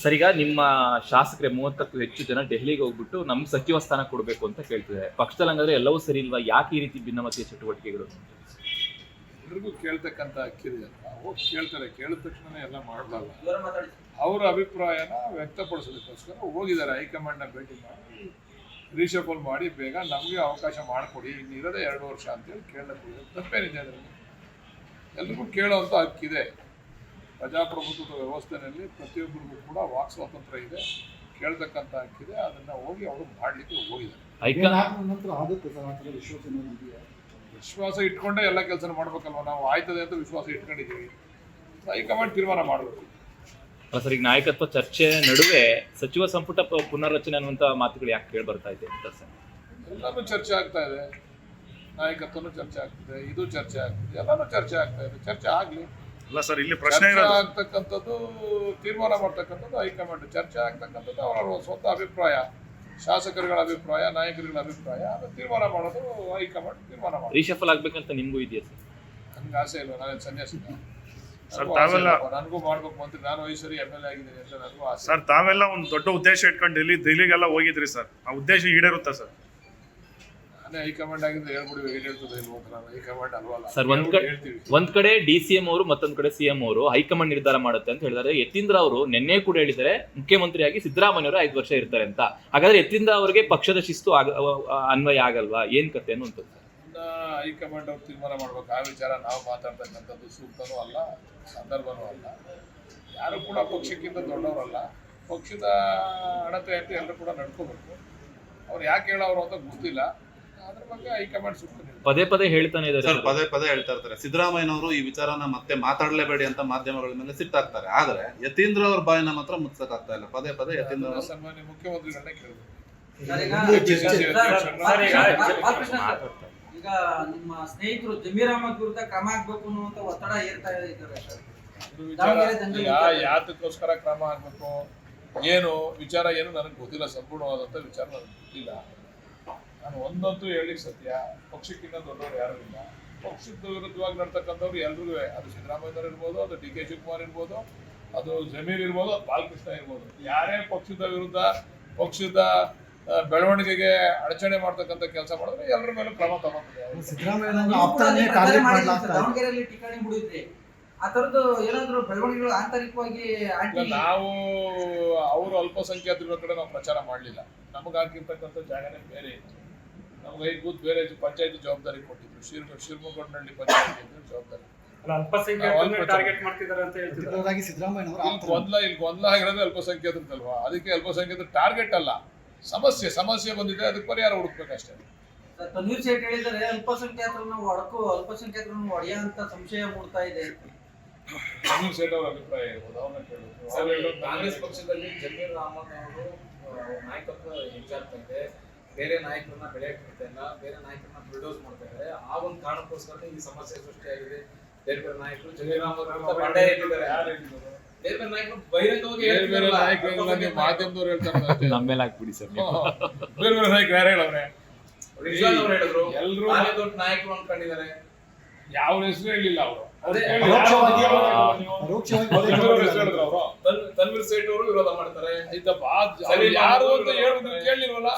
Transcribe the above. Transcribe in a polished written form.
Sir, ಈಗ ನಿಮ್ಮ ಶಾಸಕರೇ 30ಕ್ಕೂ ಹೆಚ್ಚು ಜನ ದೆಹಲಿಗೆ ಹೋಗ್ಬಿಟ್ಟು ನಮ್ಗೆ ಸಚಿವ ಸ್ಥಾನ ಕೊಡಬೇಕು ಅಂತ ಕೇಳ್ತಿದ್ದಾರೆ. ಪಕ್ಷದಲ್ಲಿ ಹಂಗಾದ್ರೆ ಎಲ್ಲವೂ ಸರಿ ಇಲ್ವಾ? ಯಾಕೆ ಈ ರೀತಿ ಭಿನ್ನಮತೀಯ ಚಟುವಟಿಕೆಗಳು? ಎಲ್ರಿಗೂ ಕೇಳ್ತಕ್ಕಂಥ ಹಕ್ಕಿದೆ ಅಂತ ಹೋಗಿ ಕೇಳ್ತಾರೆ. ಕೇಳಿದ ತಕ್ಷಣ ಎಲ್ಲ ಮಾಡಬಲ್ಲ. ಅವರ ಅಭಿಪ್ರಾಯನ ವ್ಯಕ್ತಪಡಿಸೋದಕ್ಕೋಸ್ಕರ ಹೋಗಿದ್ದಾರೆ. ಹೈಕಮಾಂಡ್ನ ಭೇಟಿ ಮಾಡಿ ರೀಶಫಲ್ ಮಾಡಿ ಬೇಗ ನಮಗೆ ಅವಕಾಶ ಮಾಡಿಕೊಡಿ, ಇನ್ನಿರೋದೇ 2 ವರ್ಷ ಅಂತೇಳಿ ಕೇಳಕ್ಕೆ ತಪ್ಪೇನಿದೆ ಅದರಲ್ಲಿ. ಎಲ್ರಿಗೂ ಕೇಳೋವಂಥ ಹಕ್ಕಿದೆ. ಪ್ರಜಾಪ್ರಭುತ್ವದ ವ್ಯವಸ್ಥೆಯಲ್ಲಿ ಪ್ರತಿಯೊಬ್ಬರಿಗೂ ಕೂಡ ವಾಕ್ ಸ್ವಾತಂತ್ರ್ಯ ಇದೆ, ಕೇಳ್ತಕ್ಕಂಥ ಹಕ್ಕಿದೆ. ಅದನ್ನು ಹೋಗಿ ಅವರು ಮಾಡಲಿಕ್ಕೆ ಹೋಗಿದ್ದಾರೆ. ವಿಶ್ವಾಸ ಇಟ್ಕೊಂಡೇ ಎಲ್ಲ ಕೆಲಸ ಮಾಡ್ಬೇಕಲ್ವ. ನಾವು ಆಯ್ತದೆ ಅಂತ ವಿಶ್ವಾಸ ಇಟ್ಕೊಂಡಿದ್ದೀವಿ. ಹೈಕಮಾಂಡ್ ತೀರ್ಮಾನ ಮಾಡಬೇಕು. ಸರ್, ಈಗ ನಾಯಕತ್ವ ಚರ್ಚೆ ನಡುವೆ ಸಚಿವ ಸಂಪುಟ ಪುನರ್ರಚನೆ ಅನ್ನುವಂಥ ಮಾತುಗಳು ಯಾಕೆ ಕೇಳಿ ಬರ್ತಾ ಇದೆ ಅಂತ ಸರ್? ಎಲ್ಲನೂ ಚರ್ಚೆ ಆಗ್ತಾ ಇದೆ. ನಾಯಕತ್ವನೂ ಚರ್ಚೆ ಆಗ್ತಿದೆ, ಇದು ಚರ್ಚೆ ಆಗ್ತಿದೆ, ಎಲ್ಲನೂ ಚರ್ಚೆ ಆಗ್ತಾ ಇದೆ. ಚರ್ಚೆ ಆಗಲಿ. ಅಲ್ಲ ಸರ್, ಇಲ್ಲಿ ಪ್ರಶ್ನೆ ಆಗ್ತಕ್ಕಂಥದ್ದು ತೀರ್ಮಾನ ಮಾಡ್ತಕ್ಕಂಥದ್ದು ಹೈಕಮಾಂಡ್. ಚರ್ಚೆ ಆಗ್ತಕ್ಕಂಥದ್ದು ಅವರ ಸ್ವಂತ ಅಭಿಪ್ರಾಯ, ಶಾಸಕರುಗಳ ಅಭಿಪ್ರಾಯ, ನಾಯಕರುಗಳ ಅಭಿಪ್ರಾಯ. ಅದು ತೀರ್ಮಾನ ಮಾಡೋದು ಹೈಕಮಾಂಡ್ ತೀರ್ಮಾನ ಮಾಡೋದು. ರೀಶಫಲ್ ಆಗ್ಬೇಕಂತ ನಿಮಗೂ ಇದೆಯಾ ಸರ್? ನನ್ಗೆ ಆಸೆ ಇಲ್ವ? ನಾನೇನು ಸನ್ಯಾಸಿನ? ನನಗೂ ಮಾಡ್ಬೇಕು ಮಂತ್ರಿ. ನಾನು 5 ಸರಿ MLA ಆಗಿದ್ದೀನಿ ಅಂತ ನನಗೂ ಆಸೆ. ಸರ್, ತಾವೆಲ್ಲ ಒಂದು ದೊಡ್ಡ ಉದ್ದೇಶ ಇಟ್ಕೊಂಡು ದೆಹಲಿಗೆಲ್ಲ ಹೋಗಿದ್ರಿ ಸರ್. ಆ ಉದ್ದೇಶ ಈಡೇರುತ್ತಾ ಸರ್? ನಾನೇ ಹೈಕಮಾಂಡ್ ಆಗಿದ್ರೆ ಹೇಳ್ಬಿಡಿ, ಹೇಳ್ತದೆ ಇಲ್ವ ಅಂತ. ನಾನು ಹೈಕಮಾಂಡ್ ಅಲ್ವಲ್ಲ ಸರ್. ಒಂದ್ ಕಡೆ DCM ಅವರು, ಮತ್ತೊಂದ್ ಕಡೆ CM ಅವರು ಹೈಕಮಾಂಡ್ ನಿರ್ಧಾರ ಮಾಡುತ್ತೆ ಅಂತ ಹೇಳಿದ್ದಾರೆ. ಯತೀಂದ್ರ ಅವರು ನಿನ್ನೆ ಕೂಡ ಹೇಳಿದ್ದಾರೆ ಮುಖ್ಯಮಂತ್ರಿಯಾಗಿ ಸಿದ್ದರಾಮಯ್ಯ ಅವರು 5 ವರ್ಷ ಇರ್ತಾರೆ ಅಂತ. ಹಾಗಾದ್ರೆ ಯತೀಂದ್ರ ಅವರಿಗೆ ಪಕ್ಷದ ಶಿಸ್ತು ಅನ್ವಯ ಆಗಲ್ವಾ? ಏನ್ ಕತೆ ಅನ್ನುವಂಥದ್ದು ಹೈಕಮಾಂಡ್ ಅವ್ರು ತೀರ್ಮಾನ ಮಾಡ್ಬೇಕು. ಆ ವಿಚಾರ ನಾವು ಮಾತಾಡ್ತಕ್ಕಂಥದ್ದು ಸೂಕ್ತನೂ ಅಲ್ಲ, ಸಂದರ್ಭನೂ ಅಲ್ಲ. ಯಾರು ಕೂಡ ಪಕ್ಷಕ್ಕಿಂತ ದೊಡ್ಡವರಲ್ಲ. ಪಕ್ಷದ ಅಣತೆ ಅಂತ ಎಲ್ಲರೂ ಕೂಡ ನಡ್ಕೋಬೇಕು. ಅವ್ರು ಯಾಕೆ ಹೇಳೋರು ಅಂತ ಗೊತ್ತಿಲ್ಲ. ಅದ್ರ ಬಗ್ಗೆ ಹೈಕಮಾಂಡ್ ಸೂಕ್ತ. ಪದೇ ಹೇಳ್ತಾನೆ ಇದ್ದಾರೆ ಸರ್. ಪದೇ ಹೇಳ್ತಾ ಇರ್ತಾರೆ ಸಿದ್ದರಾಮಯ್ಯನವರು ಈ ವಿಚಾರನ ಮತ್ತೆ ಮಾತಾಡಲೇಬೇಡಿ ಅಂತ ಮಾಧ್ಯಮಗಳ ಮೇಲೆ ಸಿಟ್ಟಾಗ್ತಾರೆ. ಆದ್ರೆ ಯತೀಂದ್ರ ಅವ್ರ ಬಾಯಿನ ಮಾತ್ರ ಮುಚ್ಚಕ್ಕಾಗ್ತಾ ಇಲ್ಲ. ಪದೇ ಯತೀಂದ್ರ ಸನ್ಮಾನ್ಯ ಮುಖ್ಯಮಂತ್ರಿಗಳನ್ನೇ ಕೇಳಬೇಕು. ಈಗ ನಿಮ್ಮ ಸ್ನೇಹಿತರು ಜಮೀರ್ ಅಹಮದ್ ವಿರುದ್ಧ ಕ್ರಮ ಆಗ್ಬೇಕು ಅನ್ನುವಂತ ಒತ್ತಡ ಏರ್ತಾ ಇದ್ದಾರೆ. ಯಾತಕ್ಕೋಸ್ಕರ ಕ್ರಮ ಆಗ್ಬೇಕು, ಏನು ವಿಚಾರ ಏನು ನನಗೆ ಗೊತ್ತಿಲ್ಲ. ಸಂಪೂರ್ಣವಾದಂಥ ವಿಚಾರ ನನಗೆ ಗೊತ್ತಿಲ್ಲ. ನಾನು ಒಂದಂತೂ ಹೇಳಿಕ್ ಸತ್ಯ, ಪಕ್ಷಕ್ಕಿಂತ ದೊಡ್ಡವರು ಯಾರು ಇಲ್ಲ. ಪಕ್ಷದ ವಿರುದ್ಧವಾಗಿ ನಡ್ತಕ್ಕಂಥವ್ರು ಎಲ್ರಿಗೂ, ಅದು ಸಿದ್ದರಾಮಯ್ಯನವ್ರು ಇರ್ಬೋದು, ಅದು DK ಶಿವಕುಮಾರ್ ಇರ್ಬೋದು, ಅದು ಜಮೀರ್ ಇರ್ಬೋದು, ಬಾಲಕೃಷ್ಣ ಇರ್ಬೋದು. ಯಾರೇ ಪಕ್ಷದ ವಿರುದ್ಧ, ಪಕ್ಷದ ಬೆಳವಣಿಗೆಗೆ ಅಡಚಣೆ ಮಾಡ್ತಕ್ಕಂಥ ಕೆಲಸ ಮಾಡಿದ್ರೆ ಎಲ್ಲರ ಮೇಲೂ ಕ್ರಮ ತಗೊಂಡಿದೆ. ದಾವಣಗೆರೆಯಲ್ಲಿ ಠಿಕಾಣಿ ಬಿಡಿದ್ರಿ. ಆ ತರದ್ದು ಏನಾದ್ರು ಬೆಳವಣಿಗೆಗಳು ಆಂತರಿಕವಾಗಿ ನಾವು ಅವರು ಅಲ್ಪಸಂಖ್ಯಾತರ ಕಡೆ ನಾವು ಪ್ರಚಾರ ಮಾಡಲಿಲ್ಲ. ನಮಗೆ ಆಗಿರ್ತಕ್ಕಂಥ ಜಾಗನೇ ಬೇರೆ ಇತ್ತು. ನಮ್ಗೆ 5 ಬೂತ್ ಬೇರೆ ಪಂಚಾಯತಿ ಜವಾಬ್ದಾರಿ ಕೊಟ್ಟಿದ್ರು. ಶಿರ್ಮಗೊಂಡನಹಳ್ಳಿ ಪಂಚಾಯತಿ ಜವಾಬ್ದಾರಿ. ಇಲ್ಲಿ ಗೊಂದಲ ಆಗಿರೋದು ಅಲ್ಪಸಂಖ್ಯಾತರದಲ್ವಾ? ಅದಕ್ಕೆ ಅಲ್ಪಸಂಖ್ಯಾತರ ಟಾರ್ಗೆಟ್ ಅಲ್ಲ, ಸಮಸ್ಯೆ ಬಂದಿದೆ, ಅದಕ್ಕೆ ಪರಿಹಾರ ಹುಡುಕ್ಬೇಕಷ್ಟೇ. ತನ್ವೀರ್ ಸೇಠ್ ಹೇಳಿದರೆ ಅಲ್ಪಸಂಖ್ಯಾತರನ್ನು ಒಡೆಯ ಅಂತ ಸಂಶಯ ಮೂಡ್ತಾ ಇದೆ. ತನ್ವೀರ್ ಸೇಠ್ ಅವರ ಅಭಿಪ್ರಾಯ ಇರ್ಬೋದು, ಅವ್ರನ್ನ ಕೇಳಬೇಕು. ಕಾಂಗ್ರೆಸ್ ಪಕ್ಷದಲ್ಲಿ ಜಮೀರ್ ಅಹಮದ್ ಅವರು ನಾಯಕತ್ವ ಹೆಚ್ಚಾಗ್ತಾ ಇದೆ, ಬೇರೆ ನಾಯಕರನ್ನ ಬೆಳೆಯಕ್ಕೆ ಬಿಡ್ತಾ ಇಲ್ಲ, ಬೇರೆ ನಾಯಕರನ್ನ ಬಿಲ್ಡೋಸ್ ಮಾಡ್ತಾ ಇದ್ದಾರೆ. ಆ ಒಂದು ಕಾರಣಕ್ಕೋಸ್ಕರ ಈ ಸಮಸ್ಯೆ ಸೃಷ್ಟಿಯಾಗಿದೆ. ಬೇರೆ ನಾಯಕರು ಜಮೀರ್ ಅಹಮದ್ ಬಂಡಾಯ ಇಟ್ಟಿದ್ದಾರೆ. ಬೇರೆ ನಾಯಕರು ಬಹಿರಂಗವಾಗಿ ಮಾಧ್ಯಮದವ್ರು ಹೇಳ್ತಾರೆ. ನಮ್ಮ ಮೇಲೆ ಹಾಕ್ಬಿಡಿ ಸರ್. ಬೇರೆ ನಾಯಕರು ಯಾರು ಹೇಳವ್ರೆ? ಎಲ್ಲರೂ ದೊಡ್ಡ ನಾಯಕರು ಅನ್ಕೊಂಡಿದ್ದಾರೆ. ಯಾವ ಹೆಸರು ಹೇಳಿಲ್ಲ ಅವರು. ತನ್ವೀರ್ ಸೇಠ್ ಅವರು ವಿರೋಧ ಮಾಡ್ತಾರೆ. ಯಾರು ಅಂತ ಹೇಳಿದ್ರು ಕೇಳಿಲ್ವಲ್ಲ.